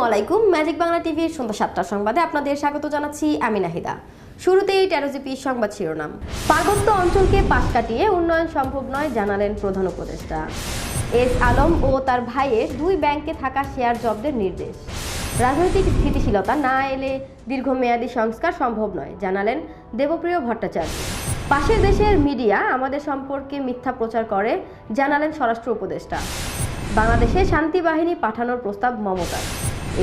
আলাইকুম। ম্যাজিক বাংলা টিভির সন্ধ্যা ৭টার সংবাদে আপনাদের স্বাগত জানাচ্ছি আমি নাহিদা। শুরুতেই 13জিপি সংবাদ শিরোনাম। পার্বত্য অঞ্চলকে পাশ কাটিয়ে উন্নয়ন সম্ভব নয় জানালেন প্রধান উপদেষ্টা। এস আলম ও তার ভাইয়ের দুই ব্যাংকে থাকা শেয়ার জব্দের নির্দেশ। রাজনৈতিক স্থিতিশীলতা না এলে দীর্ঘমেয়াদী সংস্কার সম্ভব নয় জানালেন দেবপ্রিয় ভট্টাচার্য। পাশের দেশের মিডিয়া আমাদের সম্পর্কে মিথ্যা প্রচার করে জানালেন স্বরাষ্ট্র উপদেষ্টা। বাংলাদেশে শান্তি বাহিনী পাঠানোর প্রস্তাব মমতার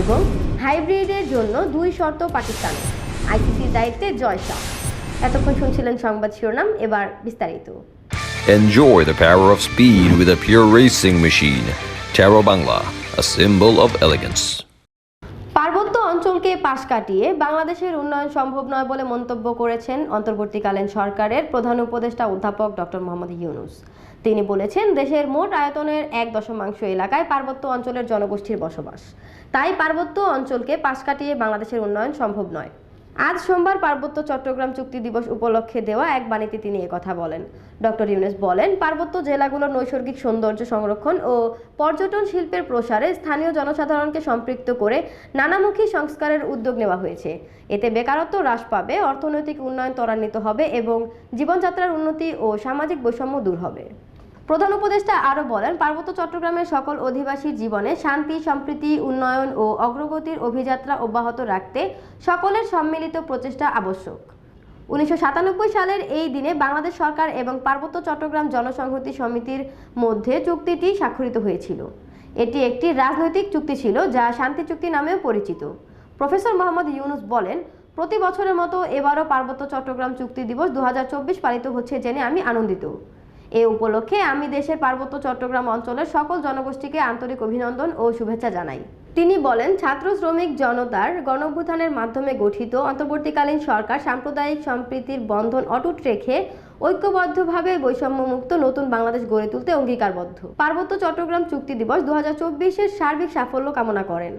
এবং হাইব্রিডের জন্য 2 শর্ত পাকিস্তানের। আইসিসির দায়িত্বে জয় শাহ। এতক্ষণ শুনছিলেন সংবাদ শিরোনাম, এবার বিস্তারিত। Enjoy the power of speed with a pure racing machine. Taro Bangla, a symbol of elegance. পার্বত্য অঞ্চলকে পাশ কাটিয়ে বাংলাদেশের উন্নয়ন সম্ভব নয় বলে মন্তব্য করেছেন অন্তর্বর্তীকালীন সরকারের প্রধান উপদেষ্টা অধ্যাপক ডক্টর মোহাম্মদ ইউনূস। তিনি বলেছেন, দেশের মোট আয়তনের 1.1 এলাকায় পার্বত্য অঞ্চলের জনগোষ্ঠীর বসবাস। তাই পার্বত্য অঞ্চলকে পাশ কাটিয়ে বাংলাদেশের উন্নয়ন সম্ভব নয়। আজ সোমবার পার্বত্য চট্টগ্রাম চুক্তি দিবস উপলক্ষে দেওয়া এক বাণীতে তিনি একথা বলেন। ডক্টর ইউনূস বলেন, পার্বত্য জেলাগুলোর নৈসর্গিক সৌন্দর্য সংরক্ষণ ও পর্যটন শিল্পের প্রসারে স্থানীয় জনসাধারণকে সম্পৃক্ত করে নানামুখী সংস্কারের উদ্যোগ নেওয়া হয়েছে। এতে বেকারত্ব হ্রাস পাবে, অর্থনৈতিক উন্নয়ন ত্বরান্বিত হবে এবং জীবনযাত্রার উন্নতি ও সামাজিক বৈষম্য দূর হবে। প্রধান উপদেষ্টা আরও বলেন, পার্বত্য চট্টগ্রামের সকল অধিবাসীর জীবনে শান্তি, সম্প্রীতি, উন্নয়ন ও অগ্রগতির অভিযাত্রা অব্যাহত রাখতে সকলের সম্মিলিত প্রচেষ্টা আবশ্যক। 1997 সালের এই দিনে বাংলাদেশ সরকার এবং পার্বত্য চট্টগ্রাম জনসংহতি সমিতির মধ্যে চুক্তিটি স্বাক্ষরিত হয়েছিল। এটি একটি রাজনৈতিক চুক্তি ছিল যা শান্তি চুক্তি নামেও পরিচিত। প্রফেসর মোহাম্মদ ইউনূস বলেন, প্রতি বছরের মতো এবারও পার্বত্য চট্টগ্রাম চুক্তি দিবস 2024 পালিত হচ্ছে জেনে আমি আনন্দিত। এ উপলক্ষে আমি দেশের পার্বত্য চট্টগ্রাম অঞ্চলের সকল জনগোষ্ঠীকে আন্তরিক অভিনন্দন ও শুভেচ্ছা জানাই। তিনি বলেন, ছাত্র শ্রমিক জনতার গণঅভ্যুত্থানের মাধ্যমে গঠিত অন্তর্বর্তীকালীন সরকার সাম্প্রদায়িক সম্প্রীতির বন্ধন অটুট রেখে ঐক্যবদ্ধভাবে বৈষম্যমুক্ত নতুন বাংলাদেশ গড়ে তুলতে অঙ্গীকারবদ্ধ। পার্বত্য চট্টগ্রাম চুক্তি দিবস 2024-এর সার্বিক সাফল্য কামনা করেন।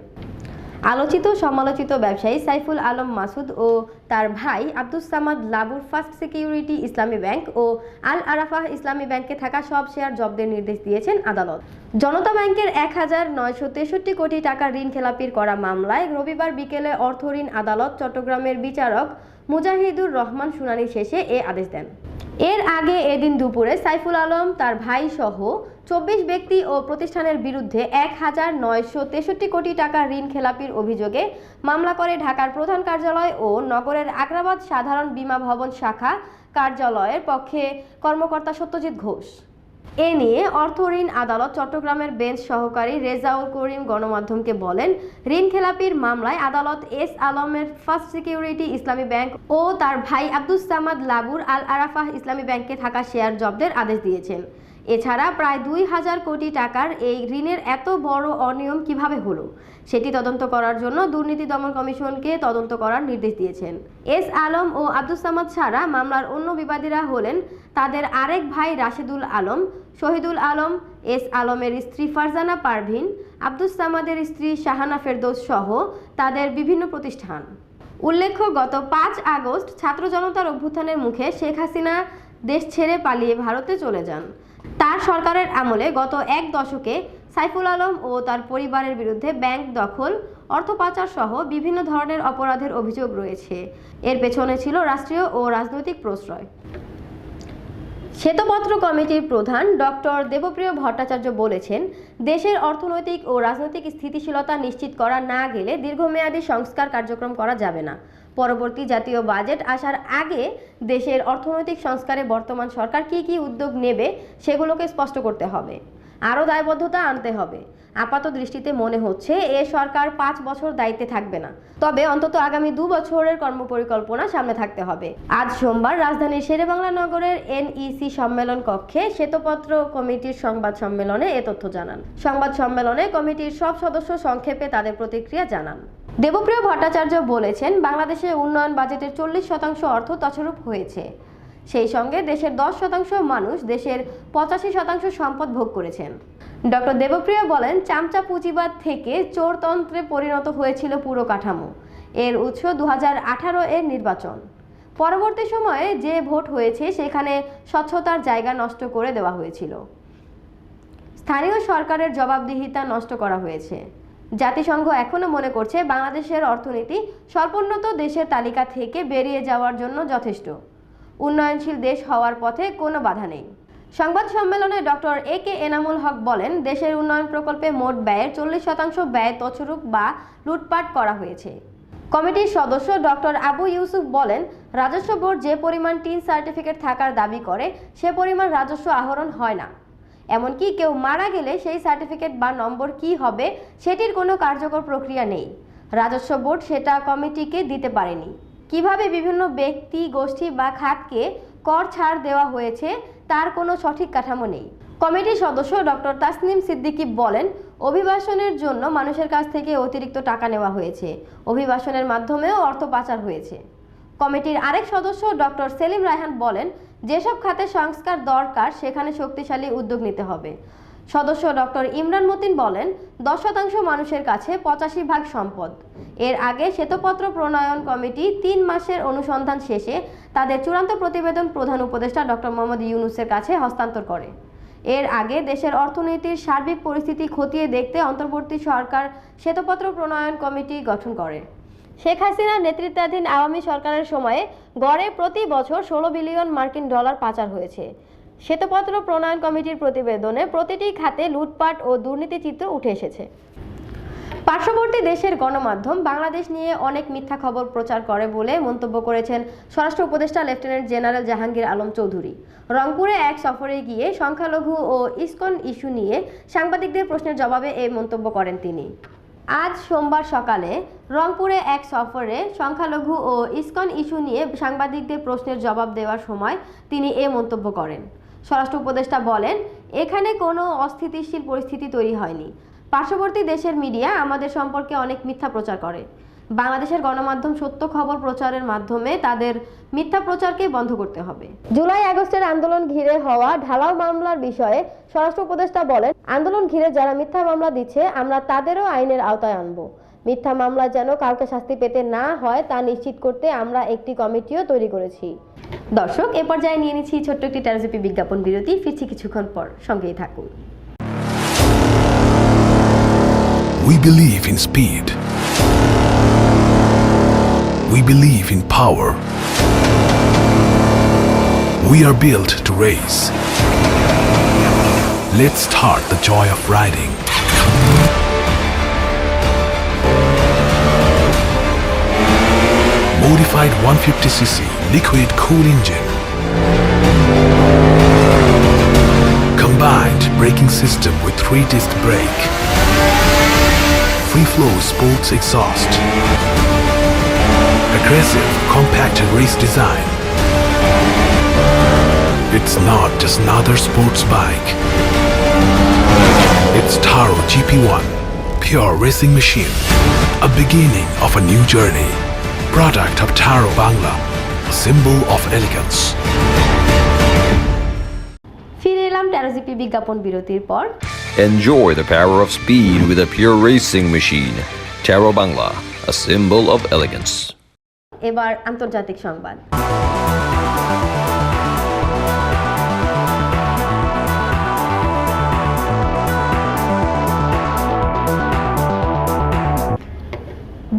আলোচিত সমালোচিত ব্যবসায়ী সাইফুল আলম মাসুদ ও তার ভাই আব্দুস সামাদ লাবুর ফার্স্ট সিকিউরিটি ইসলামী ব্যাংক ও আল আরাফাহ ইসলামী ব্যাংকে থাকা সব শেয়ার জব্দের নির্দেশ দিয়েছেন আদালত। জনতা ব্যাংকের 1963 কোটি টাকা ঋণ খেলাপির করা মামলায় রবিবার বিকেলে অর্থ ঋণ আদালত চট্টগ্রামের বিচারক মুজাহিদুর রহমান শুনানি শেষে এ আদেশ দেন। এর আগে এদিন দুপুরে সাইফুল আলম, তার ভাই সহ 24 ব্যক্তি ও প্রতিষ্ঠানের বিরুদ্ধে 1963 কোটি টাকা ঋণ খেলাপির অভিযোগে মামলা করে ঢাকার প্রধান কার্যালয় ও নগরের আগ্রাবাদ সাধারণ বীমা ভবন শাখা কার্যালয়ের পক্ষে কর্মকর্তা সত্যজিৎ ঘোষ। এ নিয়ে অর্থ ঋণ আদালত চট্টগ্রামের বেঞ্চ সহকারী রেজাউল করিম গণমাধ্যমকে বলেন, ঋণ খেলাপির মামলায় আদালত এস আলমের ফার্স্ট সিকিউরিটি ইসলামী ব্যাংক ও তার ভাই আব্দুস সামাদ লাবুর আল আরাফাহ ইসলামী ব্যাংকে থাকা শেয়ার জব্দের আদেশ দিয়েছেন। এছাড়া প্রায় 2000 কোটি টাকার এই ঋণের এত বড় অনিয়ম কিভাবে হলো সেটি তদন্ত করার জন্য দুর্নীতি দমন কমিশনকে তদন্ত করার নির্দেশ দিয়েছেন। এস আলম ও আব্দুস সামাদ ছাড়া মামলার অন্য বিবাদীরা হলেন তাদের আরেক ভাই রাশেদুল আলম, শহীদুল আলম, এস আলমের স্ত্রী ফারজানা পারভিন, আব্দুস সামাদের স্ত্রী শাহানা ফেরদৌস সহ তাদের বিভিন্ন প্রতিষ্ঠান। উল্লেখ্য, গত 5 আগস্ট ছাত্র জনতার অভ্যুত্থানের মুখে শেখ হাসিনা দেশ ছেড়ে পালিয়ে ভারতে চলে যান। তার সরকারের আমলে গত 1 দশকে সাইফুল আলম ও তার পরিবারের বিরুদ্ধে ব্যাংক দখল, অর্থ পাচার সহ বিভিন্ন ধরনের অপরাধের অভিযোগ রয়েছে। এর পেছনে ছিল রাষ্ট্রীয় ও রাজনৈতিক প্রশ্রয়। শ্বেতপত্র কমিটির প্রধান ডক্টর দেবপ্রিয় ভট্টাচার্য বলেছেন, দেশের অর্থনৈতিক ও রাজনৈতিক স্থিতিশীলতা নিশ্চিত করা না গেলে দীর্ঘমেয়াদী সংস্কার কার্যক্রম করা যাবে না। পরবর্তী জাতীয় বাজেট আসার আগে দেশের অর্থনৈতিক সংস্কারে বর্তমান সরকার কী উদ্যোগ নেবে সেগুলোকে স্পষ্ট করতে হবে, আরও দায়বদ্ধতা আনতে হবে। আপাত দৃষ্টিতে মনে হচ্ছে এ সরকার 5 বছর দায়িত্বে থাকবে না, তবে অন্তত আগামী 2 বছরের কর্মপরিকল্পনা সামনে থাকতে হবে। আজ সোমবার রাজধানীর শেরেবাংলা নগরের এনইসি সম্মেলন কক্ষে শ্বেতপত্র কমিটির সংবাদ সম্মেলনে এ তথ্য জানান। সংবাদ সম্মেলনে কমিটির সব সদস্য সংক্ষেপে তাদের প্রতিক্রিয়া জানান। দেবপ্রিয় ভট্টাচার্য বলেছেন, বাংলাদেশে উন্নয়ন বাজেটের 40% অর্থ তছরূপ হয়েছে। সেই সঙ্গে দেশের 10% মানুষ দেশের 85% সম্পদ ভোগ করেছেন। ডক্টর দেবপ্রিয় বলেন, চামচা পুঁজিবাদ থেকে চোরতন্ত্রে পরিণত হয়েছিল পুরো কাঠামো। এর উৎস 2018 এর নির্বাচন। পরবর্তী সময়ে যে ভোট হয়েছে সেখানে স্বচ্ছতার জায়গা নষ্ট করে দেওয়া হয়েছিল। স্থানীয় সরকারের জবাবদিহিতা নষ্ট করা হয়েছে। জাতিসংঘ এখনও মনে করছে বাংলাদেশের অর্থনীতি স্বল্পোন্নত দেশের তালিকা থেকে বেরিয়ে যাওয়ার জন্য যথেষ্ট। উন্নয়নশীল দেশ হওয়ার পথে কোনো বাধা নেই। সংবাদ সম্মেলনে ডক্টর এ কে এনামুল হক বলেন, দেশের উন্নয়ন প্রকল্পে মোট ব্যয়ের 40% ব্যয় তছরূপ বা লুটপাট করা হয়েছে। কমিটির সদস্য ডক্টর আবু ইউসুফ বলেন, রাজস্ব বোর্ড যে পরিমাণ টিন সার্টিফিকেট থাকার দাবি করে সে পরিমাণ রাজস্ব আহরণ হয় না। এমনকি কেউ মারা গেলে সেই সার্টিফিকেট বা নম্বর কি হবে সেটির কোনো কার্যকর প্রক্রিয়া নেই। রাজস্ব বোর্ড সেটা কমিটিকে দিতে পারেনি। কিভাবে বিভিন্ন ব্যক্তি, গোষ্ঠী বা খাতকে কর ছাড় দেওয়া হয়েছে তার কোনো সঠিক কাঠামো নেই। কমিটির সদস্য ডক্টর তাসনিম সিদ্দিকী বলেন, অভিবাসনের জন্য মানুষের কাছ থেকে অতিরিক্ত টাকা নেওয়া হয়েছে। অভিবাসনের মাধ্যমেও অর্থ পাচার হয়েছে। কমিটির আরেক সদস্য ডক্টর সেলিম রায়হান বলেন, যেসব খাতে সংস্কার দরকার সেখানে শক্তিশালী উদ্যোগ নিতে হবে। সদস্য ডক্টর ইমরান মতিন বলেন, 10% মানুষের কাছে 85 ভাগ সম্পদ। এর আগে শ্বেতপত্র প্রণয়ন কমিটি 3 মাসের অনুসন্ধান শেষে তাদের চূড়ান্ত প্রতিবেদন প্রধান উপদেষ্টা ডক্টর মোহাম্মদ ইউনূসের কাছে হস্তান্তর করে। এর আগে দেশের অর্থনীতির সার্বিক পরিস্থিতি খতিয়ে দেখতে অন্তর্বর্তী সরকার শ্বেতপত্র প্রণয়ন কমিটি গঠন করে। শেখ হাসিনার নেতৃত্বাধীন আওয়ামী সরকারের সময়ে গড়ে প্রতি বছর 16 বিলিয়ন মার্কিন ডলার পাচার হয়েছে। শ্বেতপত্র প্রণয়ন কমিটির প্রতিবেদনে প্রতিটি খাতে লুটপাট ও দুর্নীতি চিত্র উঠে এসেছে। পার্শ্ববর্তী দেশের গণমাধ্যম বাংলাদেশ নিয়ে অনেক মিথ্যা খবর প্রচার করে বলে মন্তব্য করেছেন স্বরাষ্ট্র উপদেষ্টা লেফটেন্যান্ট জেনারেল জাহাঙ্গীর আলম চৌধুরী। রংপুরে এক সফরে গিয়ে সংখ্যালঘু ও ইসকন ইস্যু নিয়ে সাংবাদিকদের প্রশ্নের জবাবে এই মন্তব্য করেন তিনি। আজ সোমবার সকালে রংপুরে এক সফরে সংখ্যালঘু ও ইসকন ইস্যু নিয়ে সাংবাদিকদের প্রশ্নের জবাব দেওয়ার সময় তিনি এই মন্তব্য করেন। স্বরাষ্ট্র উপদেষ্টা বলেন, এখানে কোনো অস্থিতিশীল পরিস্থিতি তৈরি হয়নি। পার্শ্ববর্তী দেশের মিডিয়া আমাদের সম্পর্কে অনেক মিথ্যা প্রচার করে। বাংলাদেশের গণমাধ্যম সত্য খবর প্রচারের মাধ্যমে তাদের মিথ্যা প্রচারকে বন্ধ করতে হবে। জুলাই আগস্টের আন্দোলন ঘিরে হওয়া ঢালাও মামলার বিষয়ে স্বরাষ্ট্র উপদেষ্টা বলেন, আন্দোলন ঘিরে যারা মিথ্যা মামলা দিচ্ছে আমরা তাদেরও আইনের আওতায় আনব। মিথ্যা মামলা যেন কাউকে শাস্তি পেতে না হয় তা নিশ্চিত করতে আমরা একটি কমিটিও তৈরি করেছি। দর্শক, এ পর্যায়ে নিয়ে নিচ্ছি ছোট্ট একটি টেলিভিশন বিজ্ঞাপন বিরতি। ফিরছি কিছুক্ষণ পর, সঙ্গেই থাকুন। We believe in speed. We believe in power. We are built to race. Let's start the joy of riding. Modified 150cc liquid cool engine. Combined braking system with 3-disc brake. Free-flow sports exhaust. Aggressive, compacted race design. It's not just another sports bike. It's Taro GP1, pure racing machine. A beginning of a new journey. Product of Taro Bangla, a symbol of elegance. ফিরে এলাম television বিজ্ঞাপন বিরতির পর। Enjoy the power of speed with a pure racing machine. Taro Bangla, a symbol of elegance. এবার আন্তর্জাতিক সংবাদ।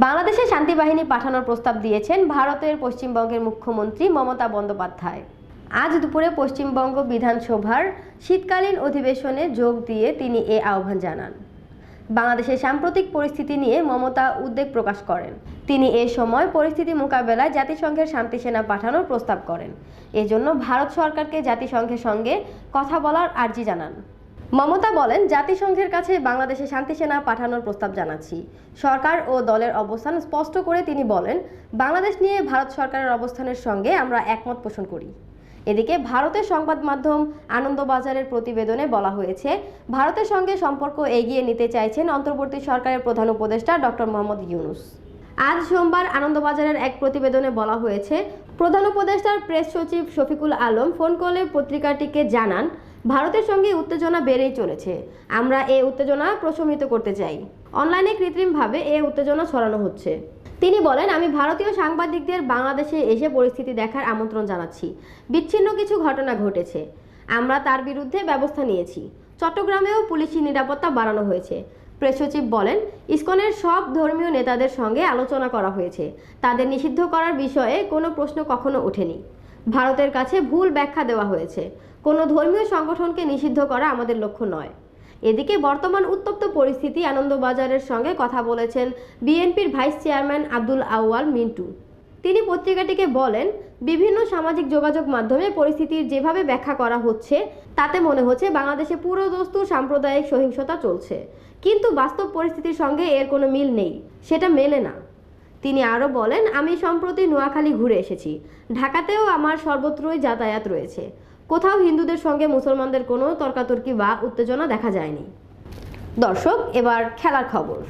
বাংলাদেশে শান্তি বাহিনী পাঠানোর প্রস্তাব দিয়েছেন ভারতের পশ্চিমবঙ্গের মুখ্যমন্ত্রী মমতা বন্দ্যোপাধ্যায়। আজ দুপুরে পশ্চিমবঙ্গ বিধানসভার শীতকালীন অধিবেশনে যোগ দিয়ে তিনি এ আহ্বান জানান। বাংলাদেশের সাম্প্রতিক পরিস্থিতি নিয়ে মমতা উদ্বেগ প্রকাশ করেন। তিনি এ সময় পরিস্থিতি মোকাবেলায় জাতিসংঘের শান্তি সেনা পাঠানোর প্রস্তাব করেন। এজন্য ভারত সরকারকে জাতিসংঘের সঙ্গে কথা বলার আর্জি জানান। মমতা বলেন, জাতিসংঘের কাছে বাংলাদেশে শান্তি সেনা পাঠানোর প্রস্তাব জানাচ্ছি। সরকার ও দলের অবস্থান স্পষ্ট করে তিনি বলেন, বাংলাদেশ নিয়ে ভারত সরকারের অবস্থানের সঙ্গে আমরা একমত পোষণ করি। এদিকে ভারতের সংবাদ মাধ্যম আনন্দবাজারের প্রতিবেদনে বলা হয়েছে, ভারতের সঙ্গে সম্পর্ক এগিয়ে নিতে চাইছেন অন্তর্বর্তী সরকারের প্রধান উপদেষ্টা ডক্টর মোহাম্মদ ইউনূস। আজ সোমবার আনন্দবাজারের এক প্রতিবেদনে বলা হয়েছে, প্রধান উপদেষ্টার প্রেস সচিব শফিকুল আলম ফোন কলে পত্রিকাটিকে জানান, ভারতের সঙ্গে উত্তেজনা বেড়েই চলেছে। আমরা এই উত্তেজনা প্রশমিত করতে চাই। অনলাইনে কৃত্রিমভাবে এই উত্তেজনা ছড়ানো হচ্ছে। তিনি বলেন, আমি ভারতীয় সাংবাদিকদের বাংলাদেশে এসে পরিস্থিতি দেখার আমন্ত্রণ জানাচ্ছি। বিচ্ছিন্ন কিছু ঘটনা ঘটেছে, আমরা তার বিরুদ্ধে ব্যবস্থা নিয়েছি। চট্টগ্রামেও পুলিশি নিরাপত্তা বাড়ানো হয়েছে। প্রেস সচিব বলেন, ইসকনের সব ধর্মীয় নেতাদের সঙ্গে আলোচনা করা হয়েছে। তাদের নিষিদ্ধ করার বিষয়ে কোনো প্রশ্ন কখনো ওঠেনি। ভারতের কাছে ভুল ব্যাখ্যা দেওয়া হয়েছে। কোনো ধর্মীয় সংগঠনকে নিষিদ্ধ করা আমাদের লক্ষ্য নয়। এদিকে বর্তমান উত্তপ্ত পরিস্থিতি আনন্দবাজারের সঙ্গে কথা বলেছেন বিএনপির ভাইস চেয়ারম্যান আব্দুল আউয়াল মিন্টু। তিনি পত্রিকাটিকে বলেন, বিভিন্ন সামাজিক যোগাযোগ মাধ্যমে পরিস্থিতির যেভাবে ব্যাখ্যা করা হচ্ছে তাতে মনে হচ্ছে বাংলাদেশে পুরোদস্তু সাম্প্রদায়িক সহিংসতা চলছে, কিন্তু বাস্তব পরিস্থিতির সঙ্গে এর কোনো মিল নেই, সেটা মেলে না। তিনি আরও বলেন, আমি সম্প্রতি নোয়াখালী ঘুরে এসেছি। ঢাকাতেও আমার সর্বত্রই যাতায়াত রয়েছে। কোথাও হিন্দুদের সঙ্গে মুসলমানদের কোনো তর্কাতর্কি বা উত্তেজনা দেখা যায়নি। দর্শক, এবার খেলার খবর।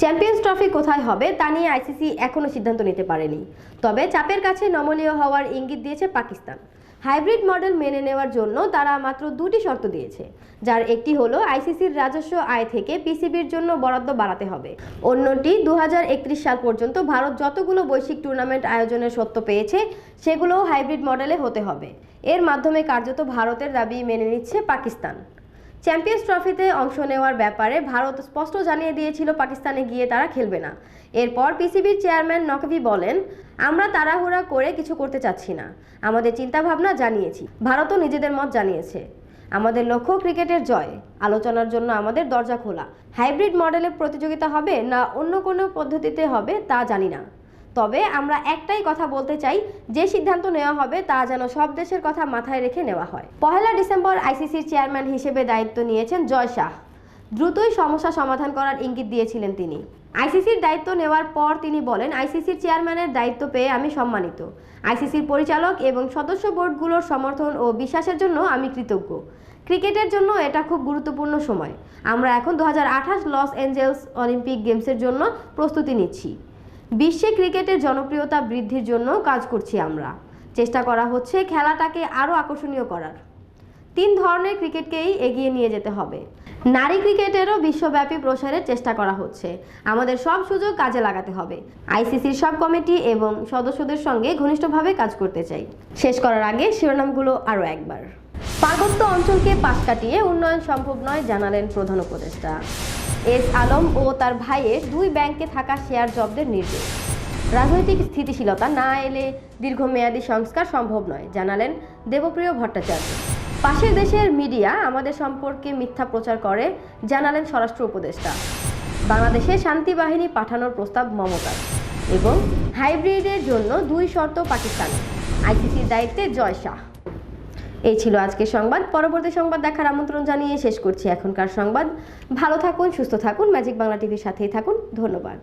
চ্যাম্পিয়ন্স ট্রফি কোথায় হবে তা নিয়ে আইসিসি এখনও সিদ্ধান্ত নিতে পারেনি। তবে চাপের কাছে নমনীয় হওয়ার ইঙ্গিত দিয়েছে পাকিস্তান। হাইব্রিড মডেল মেনে নেওয়ার জন্য তারা মাত্র 2টি শর্ত দিয়েছে, যার একটি হলো আইসিসির রাজস্ব আয় থেকে পিসিবির জন্য বরাদ্দ বাড়াতে হবে। অন্যটি 2031 সাল পর্যন্ত ভারত যতগুলো বৈশ্বিক টুর্নামেন্ট আয়োজনের সত্ত্ব পেয়েছে সেগুলোও হাইব্রিড মডেলে হতে হবে। এর মাধ্যমে কার্যত ভারতের দাবি মেনে নিচ্ছে পাকিস্তান। চ্যাম্পিয়ন্স ট্রফিতে অংশ নেওয়ার ব্যাপারে ভারত স্পষ্ট জানিয়ে দিয়েছিল পাকিস্তানে গিয়ে তারা খেলবে না। এরপর পিসিবির চেয়ারম্যান নকভি বলেন, আমরা তাড়াহুড়া করে কিছু করতে চাচ্ছি না, আমাদের চিন্তাভাবনা জানিয়েছি। ভারতও নিজেদের মত জানিয়েছে। আমাদের লক্ষ্য ক্রিকেটের জয়। আলোচনার জন্য আমাদের দরজা খোলা। হাইব্রিড মডেলে প্রতিযোগিতা হবে না অন্য কোনো পদ্ধতিতে হবে তা জানি না, তবে আমরা একটাই কথা বলতে চাই, যে সিদ্ধান্ত নেওয়া হবে তা যেন সব দেশের কথা মাথায় রেখে নেওয়া হয়। 1 ডিসেম্বর আইসিসির চেয়ারম্যান হিসেবে দায়িত্ব নিয়েছেন জয় শাহ। দ্রুতই সমস্যা সমাধান করার ইঙ্গিত দিয়েছিলেন তিনি। আইসিসির দায়িত্ব নেওয়ার পর তিনি বলেন, আইসিসির চেয়ারম্যানের দায়িত্ব পেয়ে আমি সম্মানিত। আইসিসির পরিচালক এবং সদস্য বোর্ডগুলোর সমর্থন ও বিশ্বাসের জন্য আমি কৃতজ্ঞ। ক্রিকেটের জন্য এটা খুব গুরুত্বপূর্ণ সময়। আমরা এখন 2028 লস অ্যাঞ্জেলস অলিম্পিক গেমসের জন্য প্রস্তুতি নিচ্ছি। বিশ্বে ক্রিকেটের জনপ্রিয়তা বৃদ্ধির জন্য কাজ করছি। আমরা চেষ্টা করা হচ্ছে খেলাটাকে আরও আকর্ষণীয় করার। 3 ধরনের ক্রিকেটকেই এগিয়ে নিয়ে যেতে হবে। নারী ক্রিকেটেরও বিশ্বব্যাপী প্রসারের চেষ্টা করা হচ্ছে। আমাদের সব সুযোগ কাজে লাগাতে হবে। আইসিসির সব কমিটি এবং সদস্যদের সঙ্গে ঘনিষ্ঠভাবে কাজ করতে চাই। শেষ করার আগে শিরোনামগুলো আরও একবার। পার্বত্য অঞ্চলকে পাশ কাটিয়ে উন্নয়ন সম্ভব নয় জানালেন প্রধান উপদেষ্টা। এস আলম ও তার ভাইয়ের 2 ব্যাংকে থাকা শেয়ার জব্দের নির্দেশ। রাজনৈতিক স্থিতিশীলতা না এলে দীর্ঘমেয়াদী সংস্কার সম্ভব নয় জানালেন দেবপ্রিয় ভট্টাচার্য। পাশের দেশের মিডিয়া আমাদের সম্পর্কে মিথ্যা প্রচার করে জানালেন স্বরাষ্ট্র উপদেষ্টা। বাংলাদেশে শান্তি বাহিনী পাঠানোর প্রস্তাব মমতার এবং হাইব্রিডের জন্য 2 শর্ত পাকিস্তানে। আইসিসির দায়িত্বে জয় শাহ। এই ছিল আজকের সংবাদ। পরবর্তী সংবাদ দেখার আমন্ত্রণ জানিয়ে শেষ করছি এখনকার সংবাদ। ভালো থাকুন, সুস্থ থাকুন, ম্যাজিক বাংলা টিভির সাথেই থাকুন। ধন্যবাদ।